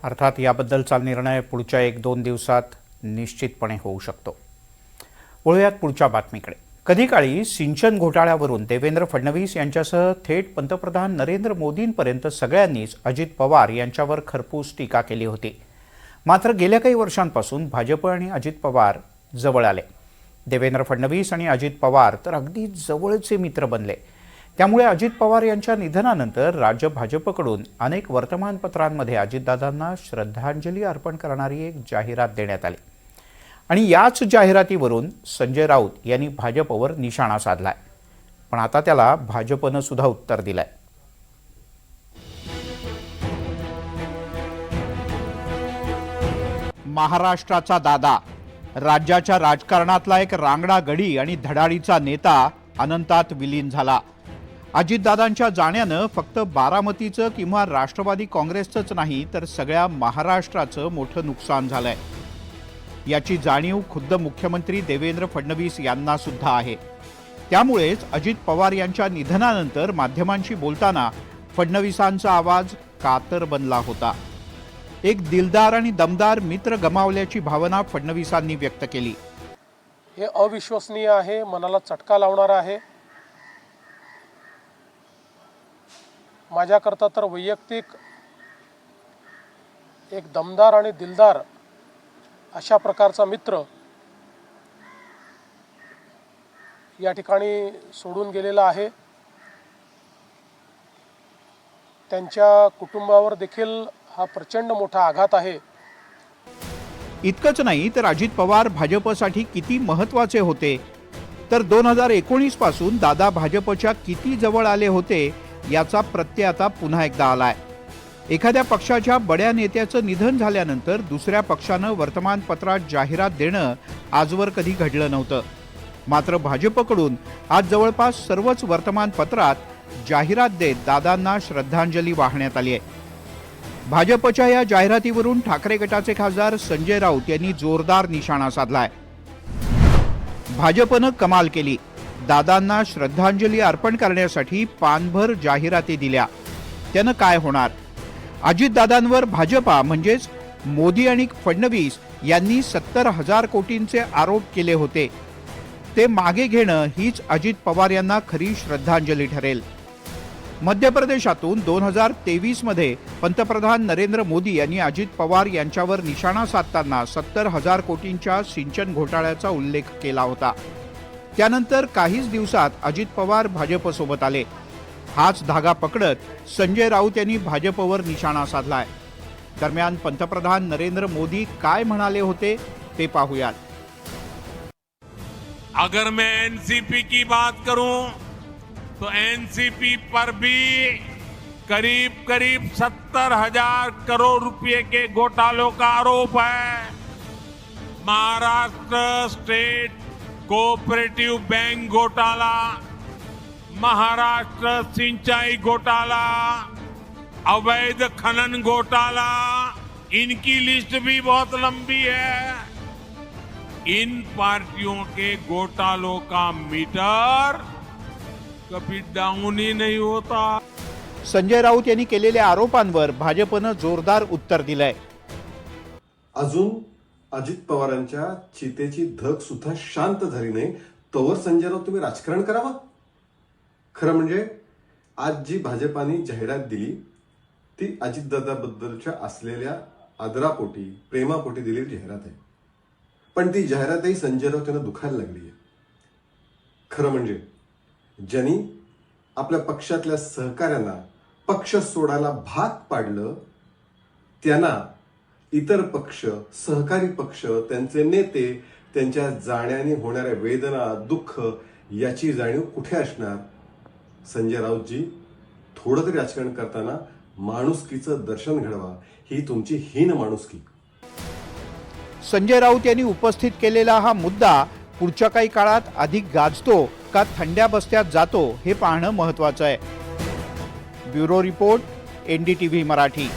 अर्थात याबद्दलचा निर्णय पुढच्या 1-2 दिवसात निश्चितपणे होऊ शकतो। वळूयात पुढच्या बातमीकडे। कधी काळी सिंचन घोटाळ्यावरून देवेंद्र फडणवीस यांच्यासह थेट पंतप्रधान नरेंद्र मोदींपर्यंत सगळ्यांनीच अजित पवार यांच्यावर खरपूस टीका केली होती। मात्र गेल्या काही वर्षांपासून भाजप आणि अजित पवार जवळ आले। देवेंद्र फडणवीस आणि अजित पवार तर अगदी जवळचे मित्र बनले। त्यामुळे अजित पवार यांच्या निधनानंतर राज्य भाजपकडून अनेक वर्तमानपत्रांमध्ये अजितदादांना श्रद्धांजली अर्पण करणारी एक जाहिरात देण्यात आली आणि याच जाहिरातीवरून संजय राऊत यांनी भाजपवर निशाणा साधलाय। पण आता त्याला भाजपनं सुद्धा उत्तर दिलंय। महाराष्ट्राचा दादा, राज्याच्या राजकारणातला एक रांगडा गडी आणि धडाडीचा नेता अनंतात विलीन झाला। अजितदादांच्या जाण्यानं फक्त बारामतीचं किंवा राष्ट्रवादी काँग्रेसचंच नाही तर सगळ्या महाराष्ट्राचं मोठं नुकसान झालंय। याची जाणीव खुद्द मुख्यमंत्री देवेंद्र फडणवीस यांना सुद्धा आहे। त्यामुळेच अजित पवार यांच्या निधनानंतर माध्यमांशी बोलताना फडणवीसांचा आवाज कातर बनला होता। एक दिलदार आणि दमदार मित्र गमावल्याची भावना फडणवीसांनी व्यक्त केली। हे अविश्वसनीय आहे, मनाला चटका लावणार आहे। माझ्याकरता तर वैयक्तिक एक दमदार आणि दिलदार अशा प्रकारचा मित्र या ठिकाणी सोडून गेलेला आहे। त्यांच्या कुटुंबावर देखील हा प्रचंड मोठा आघात आहे। इतकंच नाही तर अजित पवार भाजपसाठी किती महत्त्वाचे होते, तर 2019 पासून दादा भाजपच्या किती जवळ आले होते याचा प्रत्यय आता पुन्हा एकदा आलाय। एखाद्या पक्षाच्या बड्या नेत्याचं निधन झाल्यानंतर दुसऱ्या पक्षानं वर्तमानपत्रात जाहिरात देणं आजवर कधी घडलं नव्हतं। मात्र भाजपकडून आज जवळपास सर्वच वर्तमानपत्रात जाहिरात देत दादांना श्रद्धांजली वाहण्यात आली आहे। भाजपच्या या जाहिरातीवरून ठाकरे गटाचे खासदार संजय राऊत यांनी जोरदार निशाणा साधलाय। भाजपनं कमाल केली, दादांना श्रद्धांजली अर्पण करण्यासाठी पानभर जाहिराती दिल्या। त्यानं काय होणार? अजितदादांवर भाजपा म्हणजेच मोदी आणि फडणवीस यांनी 70,000 कोटींचे आरोप केले होते। ते मागे घेणं हीच अजित पवार यांना खरी श्रद्धांजली ठरेल। मध्य प्रदेशातून 2023 मध्ये पंतप्रधान नरेंद्र मोदी यांनी अजित पवार यांच्यावर निशाणा साधताना 70,000 कोटींच्या सिंचन घोटाळ्याचा उल्लेख केला होता। त्यानंतर काहीच दिवसात अजित पवार भाजपसोबत आले। हाच धागा पकडत संजय राऊत यांनी भाजपवर निशाणा साधलाय। दरम्यान पंतप्रधान नरेंद्र मोदी काय म्हणाले होते ते पाहूयात। अगर मैं एनसीपी की बात करूं तो एनसीपी पर भी करीब 70,000 करोड़ रुपए के घोटालों का आरोप है। महाराष्ट्र स्टेट कोऑपरेटिव बैंक घोटाला, महाराष्ट्र सिंचाई घोटाला, अवैध खनन घोटाला, इनकी लिस्ट भी बहुत लंबी है। इन पार्टियों के घोटालों का मीटर कभी डाउन ही नहीं होता। संजय राऊत यांनी केलेल्या आरोपांवर भाजपनं जोरदार उत्तर दिलंय। अजून अजित पवारांच्या चितेची धग सुद्धा शांत झाली नाही तोवर संजय राऊत तुम्ही राजकारण करावं? खरं म्हणजे आज जी भाजपाने जाहिरात दिली ती अजितदादाबद्दलच्या असलेल्या आदरापोटी प्रेमापोटी दिलेली जाहिरात आहे। पण ती जाहिरातही संजय राऊत यांना दुखायला लागली आहे। खरं म्हणजे ज्यांनी आपल्या पक्षातल्या सहकाऱ्यांना पक्ष सोडायला भाग पाडलं त्यांना इतर पक्ष, सहकारी पक्ष, त्यांचे नेते त्यांच्या जाण्याने होणाऱ्या वेदना, दुःख याची जाणीव कुठे असणार? संजय राऊतजी, थोडं तरी राजकारण करताना माणुसकीचं दर्शन घडवा, ही तुमची हीन माणुसकी। संजय राऊत यांनी उपस्थित केलेला हा मुद्दा पुढच्या काही काळात अधिक गाजतो का थंड्या बस्त्यात जातो हे पाहणं महत्त्वाचं आहे। Bureau report, NDTV Marathi.